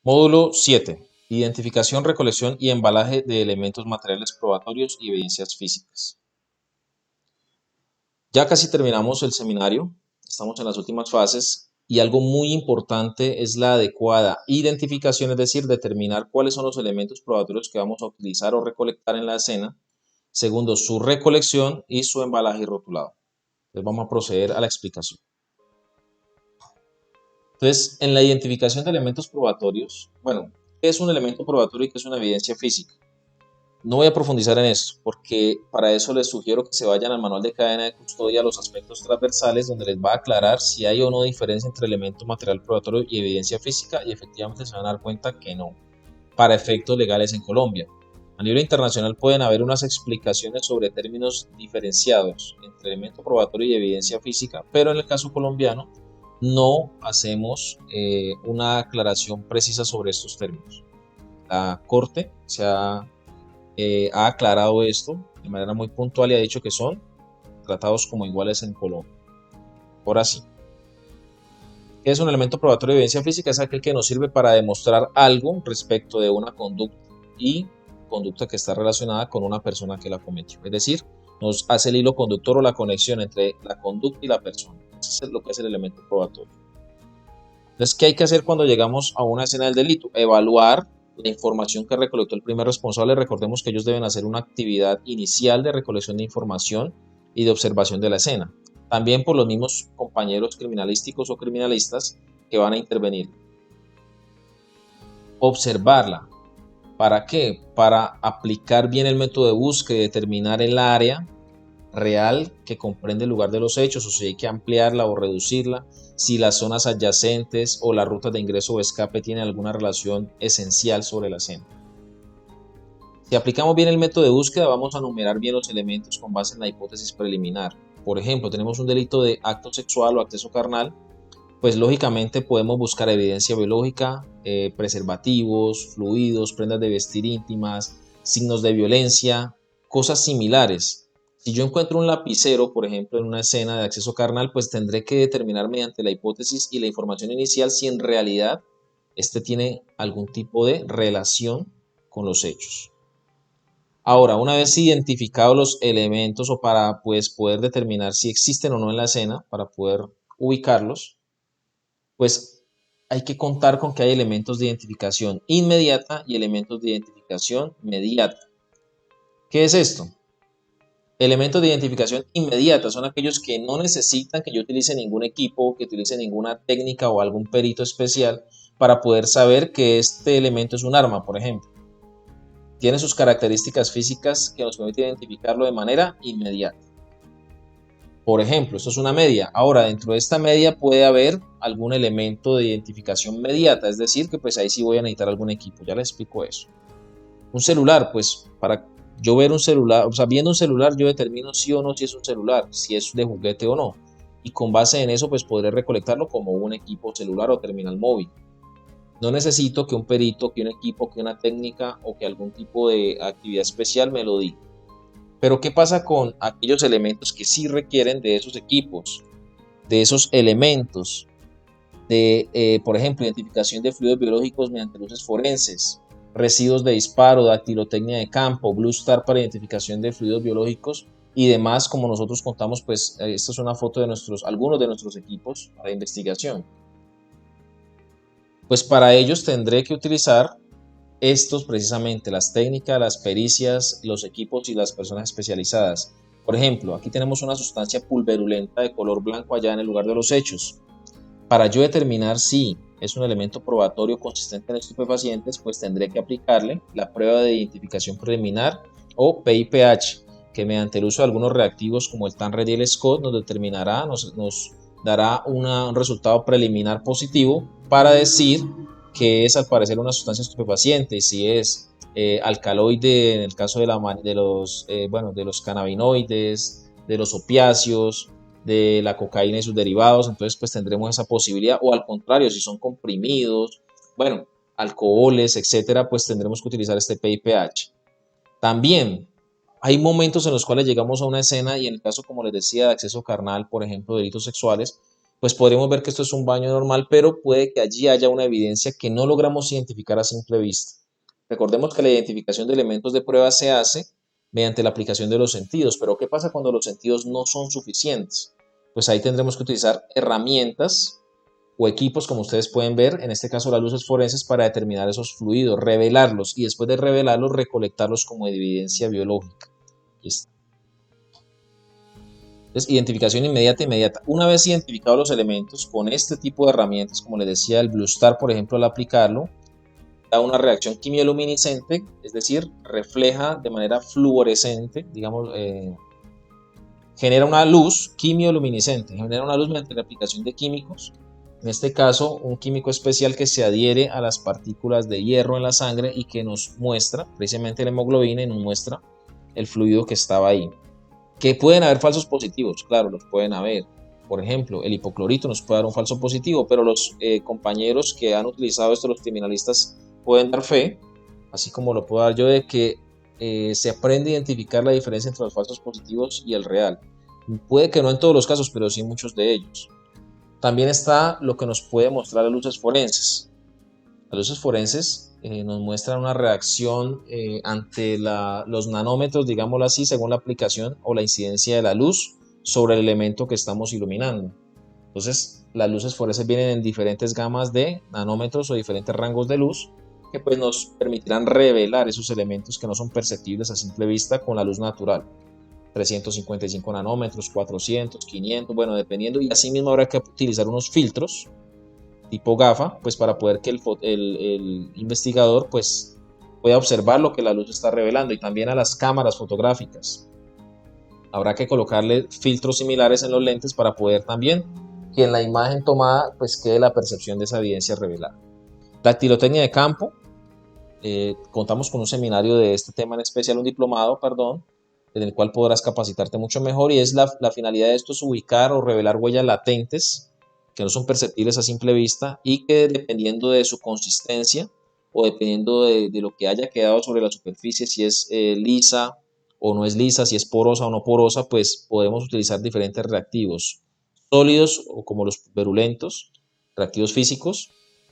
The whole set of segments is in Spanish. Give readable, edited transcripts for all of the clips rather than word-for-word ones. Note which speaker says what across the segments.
Speaker 1: Módulo 7. Identificación, recolección y embalaje de elementos materiales probatorios y evidencias físicas. Ya casi terminamos el seminario, estamos en las últimas fases y algo muy importante es la adecuada identificación, es decir, determinar cuáles son los elementos probatorios que vamos a utilizar o recolectar en la escena. Segundo, su recolección y su embalaje y rotulado. Entonces vamos a proceder a la explicación. Entonces, en la identificación de elementos probatorios, bueno, ¿qué es un elemento probatorio y qué es una evidencia física? No voy a profundizar en esto, porque para eso les sugiero que se vayan al manual de cadena de custodia, a los aspectos transversales, donde les va a aclarar si hay o no diferencia entre elemento material probatorio y evidencia física, y efectivamente se van a dar cuenta que no, para efectos legales en Colombia. A nivel internacional pueden haber unas explicaciones sobre términos diferenciados entre elemento probatorio y evidencia física, pero en el caso colombiano no hacemos una aclaración precisa sobre estos términos. La Corte ha aclarado esto de manera muy puntual y ha dicho que son tratados como iguales en Colombia. Ahora sí, ¿qué es un elemento probatorio de evidencia física? Es aquel que nos sirve para demostrar algo respecto de una conducta y conducta que está relacionada con una persona que la cometió. Es decir, nos hace el hilo conductor o la conexión entre la conducta y la persona. Eso es lo que es el elemento probatorio. Entonces, ¿qué hay que hacer cuando llegamos a una escena del delito? Evaluar la información que recolectó el primer responsable. Recordemos que ellos deben hacer una actividad inicial de recolección de información y de observación de la escena. También por los mismos compañeros criminalísticos o criminalistas que van a intervenir. Observarla. ¿Para qué? Para aplicar bien el método de búsqueda y determinar el área real que comprende el lugar de los hechos, o si hay que ampliarla o reducirla, si las zonas adyacentes o las rutas de ingreso o escape tienen alguna relación esencial sobre la escena. Si aplicamos bien el método de búsqueda, vamos a numerar bien los elementos con base en la hipótesis preliminar. Por ejemplo, tenemos un delito de acto sexual o acceso carnal, pues lógicamente podemos buscar evidencia biológica, preservativos, fluidos, prendas de vestir íntimas, signos de violencia, cosas similares. Si yo encuentro un lapicero, por ejemplo, en una escena de acceso carnal, pues tendré que determinar mediante la hipótesis y la información inicial si en realidad este tiene algún tipo de relación con los hechos. Ahora, una vez identificados los elementos o para pues, poder determinar si existen o no en la escena, para poder ubicarlos, pues hay que contar con que hay elementos de identificación inmediata y elementos de identificación mediata. ¿Qué es esto? Elementos de identificación inmediata son aquellos que no necesitan que yo utilice ningún equipo, que utilice ninguna técnica o algún perito especial para poder saber que este elemento es un arma, por ejemplo. Tiene sus características físicas que nos permiten identificarlo de manera inmediata. Por ejemplo, esto es una media. Ahora, dentro de esta media puede haber algún elemento de identificación mediata, es decir, que pues ahí sí voy a necesitar algún equipo. Ya les explico eso. Un celular, pues para yo ver un celular, o sea, viendo un celular yo determino sí o no si es un celular, si es de juguete o no. Y con base en eso, pues podré recolectarlo como un equipo celular o terminal móvil. No necesito que un perito, que un equipo, que una técnica o que algún tipo de actividad especial me lo diga. Pero ¿qué pasa con aquellos elementos que sí requieren de esos equipos, de esos elementos, de, por ejemplo, identificación de fluidos biológicos mediante luces forenses, residuos de disparo, dactilotecnia de campo, Blue Star para identificación de fluidos biológicos y demás, como nosotros contamos, pues esta es una foto de algunos de nuestros equipos para investigación. Pues para ellos tendré que utilizar estos precisamente, las técnicas, las pericias, los equipos y las personas especializadas. Por ejemplo, aquí tenemos una sustancia pulverulenta de color blanco allá en el lugar de los hechos. Para yo determinar si es un elemento probatorio consistente en estupefacientes, pues tendré que aplicarle la prueba de identificación preliminar o PIPH, que mediante el uso de algunos reactivos como el TANRED y el SCOT nos dará un resultado preliminar positivo para decir que es al parecer una sustancia estupefaciente, si es alcaloide en el caso de los cannabinoides, de los opiáceos, de la cocaína y sus derivados, entonces pues tendremos esa posibilidad, o al contrario, si son comprimidos, bueno, alcoholes, etcétera, pues tendremos que utilizar este PIPH. También hay momentos en los cuales llegamos a una escena y en el caso, como les decía, de acceso carnal, por ejemplo, delitos sexuales, pues podríamos ver que esto es un baño normal, pero puede que allí haya una evidencia que no logramos identificar a simple vista. Recordemos que la identificación de elementos de prueba se hace mediante la aplicación de los sentidos, pero ¿qué pasa cuando los sentidos no son suficientes? Pues ahí tendremos que utilizar herramientas o equipos, como ustedes pueden ver, en este caso las luces forenses, para determinar esos fluidos, revelarlos y después de revelarlos, recolectarlos como evidencia biológica. Entonces, identificación inmediata. Una vez identificados los elementos, con este tipo de herramientas, como les decía, el Blue Star, por ejemplo, al aplicarlo, da una reacción quimioluminiscente, es decir, refleja de manera fluorescente, digamos, genera una luz quimioluminiscente, genera una luz mediante la aplicación de químicos, en este caso un químico especial que se adhiere a las partículas de hierro en la sangre y que nos muestra, precisamente la hemoglobina, y nos muestra el fluido que estaba ahí. Que pueden haber falsos positivos, claro, los pueden haber. Por ejemplo, el hipoclorito nos puede dar un falso positivo, pero los compañeros que han utilizado esto, los criminalistas, pueden dar fe, así como lo puedo dar yo, de que se aprende a identificar la diferencia entre los falsos positivos y el real. Puede que no en todos los casos, pero sí en muchos de ellos. También está lo que nos puede mostrar las luces forenses. Las luces forenses nos muestran una reacción ante los nanómetros, digámoslo así, según la aplicación o la incidencia de la luz sobre el elemento que estamos iluminando. Entonces, las luces forenses vienen en diferentes gamas de nanómetros o diferentes rangos de luz que pues nos permitirán revelar esos elementos que no son perceptibles a simple vista con la luz natural. 355 nanómetros, 400, 500, bueno, dependiendo, y así mismo habrá que utilizar unos filtros tipo GAFA, pues para poder que el investigador pues pueda observar lo que la luz está revelando, y también a las cámaras fotográficas. Habrá que colocarle filtros similares en los lentes para poder también que en la imagen tomada pues quede la percepción de esa evidencia revelada. Dactilotecnia de campo. Contamos con un seminario de este tema en especial, un diplomado, perdón, en el cual podrás capacitarte mucho mejor, y es la finalidad de esto es ubicar o revelar huellas latentes que no son perceptibles a simple vista y que dependiendo de su consistencia o dependiendo de lo que haya quedado sobre la superficie, si es lisa o no es lisa, si es porosa o no porosa, pues podemos utilizar diferentes reactivos sólidos o como los verulentos, reactivos físicos,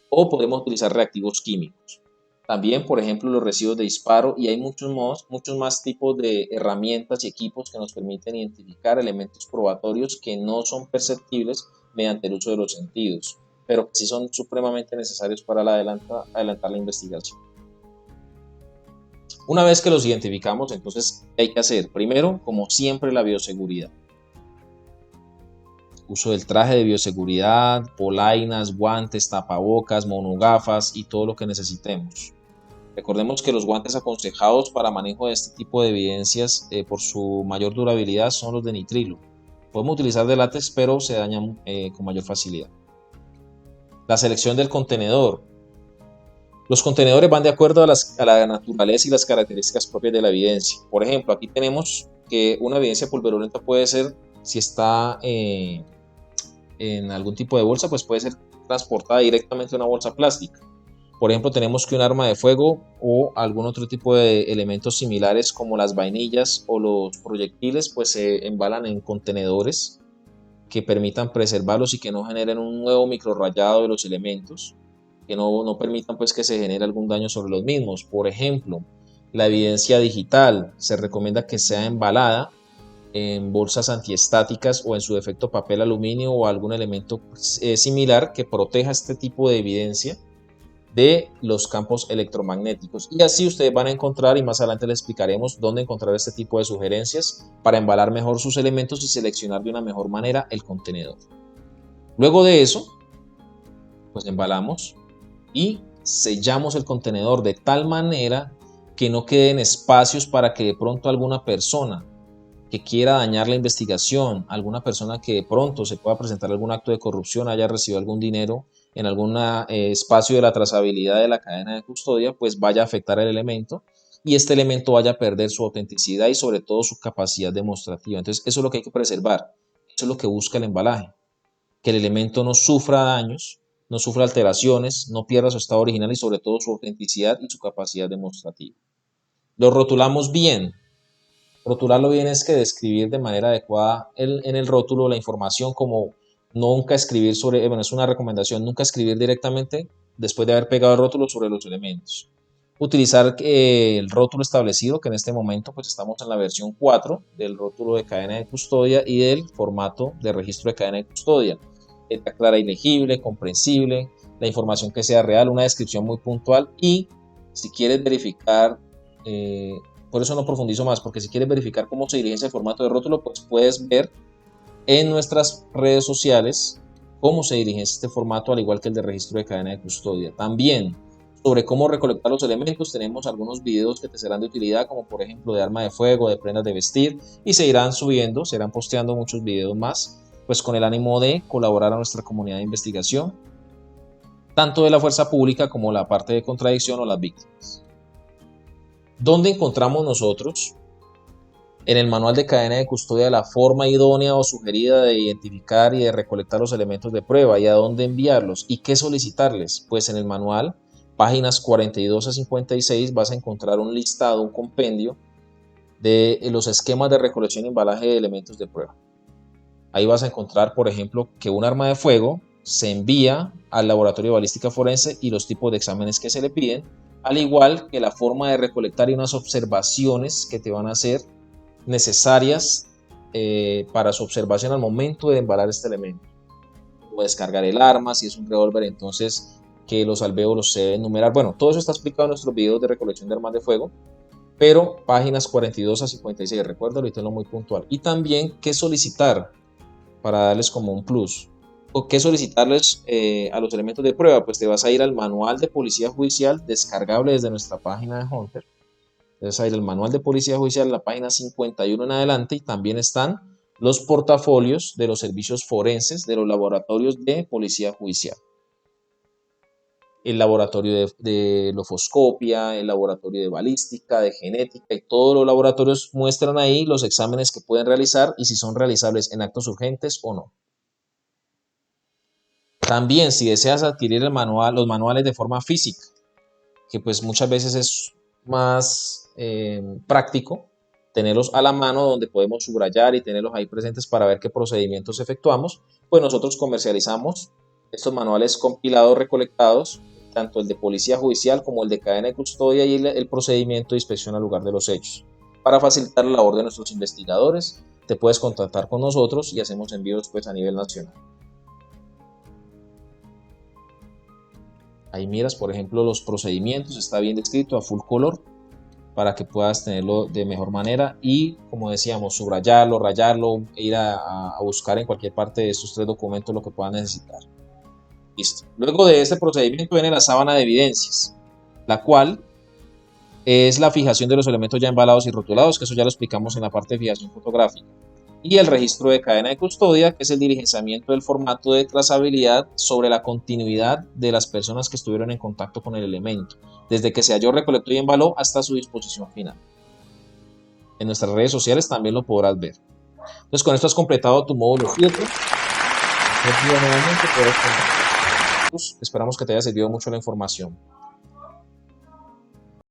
Speaker 1: o podemos utilizar reactivos químicos. También, por ejemplo, los residuos de disparo, y hay muchos más tipos de herramientas y equipos que nos permiten identificar elementos probatorios que no son perceptibles mediante el uso de los sentidos, pero que sí son supremamente necesarios para adelantar la investigación. Una vez que los identificamos, entonces, ¿qué hay que hacer? Primero, como siempre, la bioseguridad. Uso del traje de bioseguridad, polainas, guantes, tapabocas, monogafas y todo lo que necesitemos. Recordemos que los guantes aconsejados para manejo de este tipo de evidencias por su mayor durabilidad son los de nitrilo. Podemos utilizar de látex, pero se dañan con mayor facilidad. La selección del contenedor. Los contenedores van de acuerdo a la naturaleza y las características propias de la evidencia. Por ejemplo, aquí tenemos que una evidencia pulverulenta puede ser, si está en algún tipo de bolsa, pues puede ser transportada directamente en una bolsa plástica. Por ejemplo, tenemos que un arma de fuego o algún otro tipo de elementos similares como las vainillas o los proyectiles, pues se embalan en contenedores que permitan preservarlos y que no generen un nuevo microrrayado de los elementos, que no permitan pues que se genere algún daño sobre los mismos. Por ejemplo, la evidencia digital se recomienda que sea embalada en bolsas antiestáticas o en su defecto papel aluminio o algún elemento similar que proteja este tipo de evidencia de los campos electromagnéticos. Y así ustedes van a encontrar, y más adelante les explicaremos dónde encontrar este tipo de sugerencias para embalar mejor sus elementos y seleccionar de una mejor manera el contenedor. Luego de eso, pues embalamos y sellamos el contenedor de tal manera que no queden espacios para que de pronto alguna persona que quiera dañar la investigación, alguna persona que de pronto se pueda presentar algún acto de corrupción, haya recibido algún dinero en algún espacio de la trazabilidad de la cadena de custodia, pues vaya a afectar el elemento y este elemento vaya a perder su autenticidad y sobre todo su capacidad demostrativa. Entonces eso es lo que hay que preservar, eso es lo que busca el embalaje, que el elemento no sufra daños, no sufra alteraciones, no pierda su estado original y sobre todo su autenticidad y su capacidad demostrativa. Lo rotulamos bien. Rotularlo bien es que describir de manera adecuada en el rótulo la información como nunca escribir sobre, bueno, es una recomendación, nunca escribir directamente después de haber pegado el rótulo sobre los elementos. Utilizar el rótulo establecido, que en este momento pues estamos en la versión 4 del rótulo de cadena de custodia y del formato de registro de cadena de custodia. Letra clara y legible, comprensible, la información que sea real, una descripción muy puntual y si quieres verificar, por eso no profundizo más, porque si quieres verificar cómo se diligencia el formato de rótulo, pues puedes ver en nuestras redes sociales cómo se diligencia este formato, al igual que el de registro de cadena de custodia. También sobre cómo recolectar los elementos tenemos algunos videos que te serán de utilidad, como por ejemplo de arma de fuego, de prendas de vestir, y se irán subiendo, se irán posteando muchos videos más, pues con el ánimo de colaborar a nuestra comunidad de investigación, tanto de la fuerza pública como la parte de contradicción o las víctimas. ¿Dónde encontramos nosotros en el manual de cadena de custodia la forma idónea o sugerida de identificar y de recolectar los elementos de prueba y a dónde enviarlos y qué solicitarles? Pues en el manual, páginas 42 a 56, vas a encontrar un listado, un compendio de los esquemas de recolección y embalaje de elementos de prueba. Ahí vas a encontrar, por ejemplo, que un arma de fuego se envía al laboratorio de balística forense y los tipos de exámenes que se le piden, al igual que la forma de recolectar y unas observaciones que te van a hacer necesarias para su observación al momento de embalar este elemento. O descargar el arma, si es un revólver, entonces que los alvéolos se deben numerar. Bueno, todo eso está explicado en nuestros videos de recolección de armas de fuego, pero páginas 42 a 56, recuérdalo y tenlo muy puntual. Y también qué solicitar para darles como un plus. ¿O qué solicitarles a los elementos de prueba? Pues te vas a ir al manual de policía judicial descargable desde nuestra página de Hunter. Entonces ahí el manual de policía judicial, la página 51 en adelante, y también están los portafolios de los servicios forenses de los laboratorios de policía judicial. El laboratorio de lofoscopia, el laboratorio de balística, de genética, y todos los laboratorios muestran ahí los exámenes que pueden realizar y si son realizables en actos urgentes o no. También si deseas adquirir el manual, los manuales de forma física, que pues muchas veces es más práctico tenerlos a la mano donde podemos subrayar y tenerlos ahí presentes para ver qué procedimientos efectuamos, pues nosotros comercializamos estos manuales compilados, recolectados, tanto el de policía judicial como el de cadena de custodia y el procedimiento de inspección al lugar de los hechos. Para facilitar la labor de nuestros investigadores, te puedes contactar con nosotros y hacemos envíos pues a nivel nacional. Ahí miras, por ejemplo, los procedimientos, está bien descrito a full color para que puedas tenerlo de mejor manera y, como decíamos, subrayarlo, rayarlo, ir a buscar en cualquier parte de estos 3 documentos lo que puedas necesitar. Listo. Luego de este procedimiento viene la sábana de evidencias, la cual es la fijación de los elementos ya embalados y rotulados, que eso ya lo explicamos en la parte de fijación fotográfica. Y el registro de cadena de custodia, que es el diligenciamiento del formato de trazabilidad sobre la continuidad de las personas que estuvieron en contacto con el elemento, desde que se halló, recolectó y embaló hasta su disposición final. En nuestras redes sociales también lo podrás ver. Entonces, con esto has completado tu módulo filtro. Esperamos que te haya servido mucho la información.